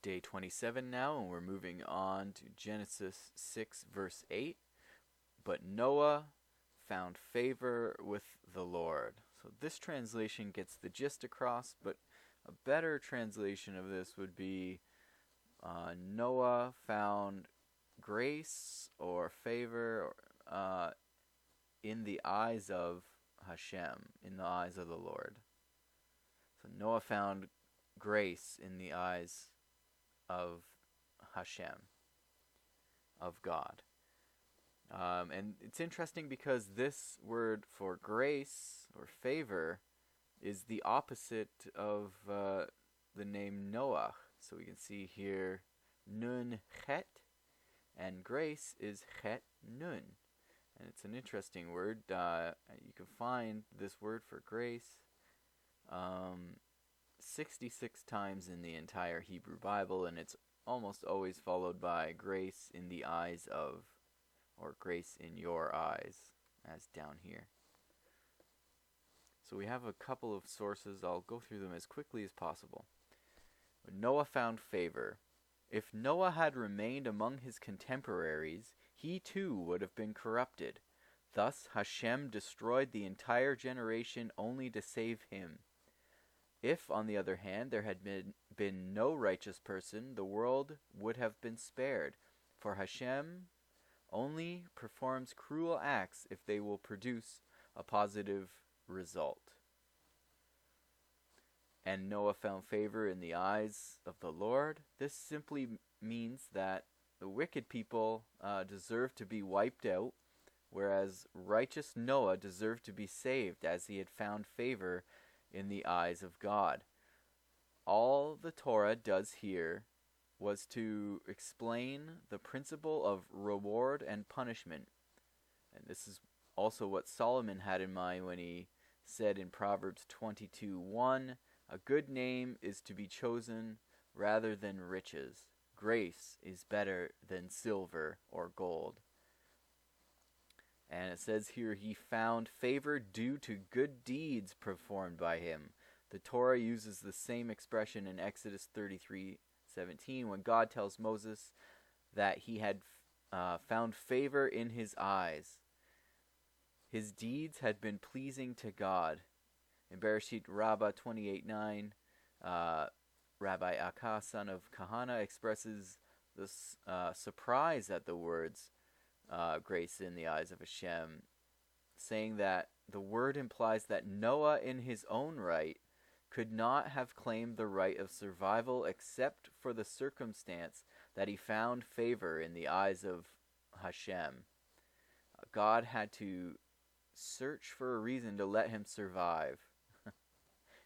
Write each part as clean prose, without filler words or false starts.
day 27 now, and we're moving on to Genesis 6, verse 8. But Noah found favor with the Lord. So this translation gets the gist across, but a better translation of this would be Noah found grace or favor in the eyes of Hashem, in the eyes of the Lord. So Noah found grace in the eyes of Hashem, of God. And it's interesting because this word for grace or favor is the opposite of the name Noah. So we can see here nun chet, and grace is chet nun. And it's an interesting word. You can find this word for grace 66 times in the entire Hebrew Bible, and it's almost always followed by grace in the eyes of, or grace in your eyes, as down here. So we have a couple of sources. I'll go through them as quickly as possible. Noah found favor. If Noah had remained among his contemporaries, he too would have been corrupted. Thus Hashem destroyed the entire generation only to save him. If, on the other hand, there had been no righteous person, the world would have been spared. For Hashem only performs cruel acts if they will produce a positive result. And Noah found favor in the eyes of the Lord. This simply means that the wicked people deserve to be wiped out, whereas righteous Noah deserved to be saved, as he had found favor in the eyes of God. All the Torah does here was to explain the principle of reward and punishment. And this is also what Solomon had in mind when he said in Proverbs 22:1, "A good name is to be chosen rather than riches. Grace is better than silver or gold." And it says here, he found favor due to good deeds performed by him. The Torah uses the same expression in Exodus 33:17 when God tells Moses that he had found favor in his eyes. His deeds had been pleasing to God. In Beresheit Rabbah 28:9, Rabbi Akka, son of Kahana, expresses this surprise at the words grace in the eyes of Hashem, saying that the word implies that Noah in his own right could not have claimed the right of survival except for the circumstance that he found favor in the eyes of Hashem. God had to search for a reason to let him survive.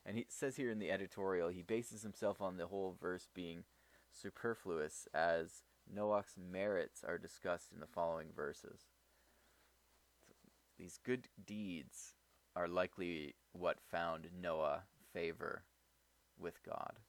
And he says here in the editorial, he bases himself on the whole verse being superfluous, as Noach's merits are discussed in the following verses. So these good deeds are likely what found Noah favor with God.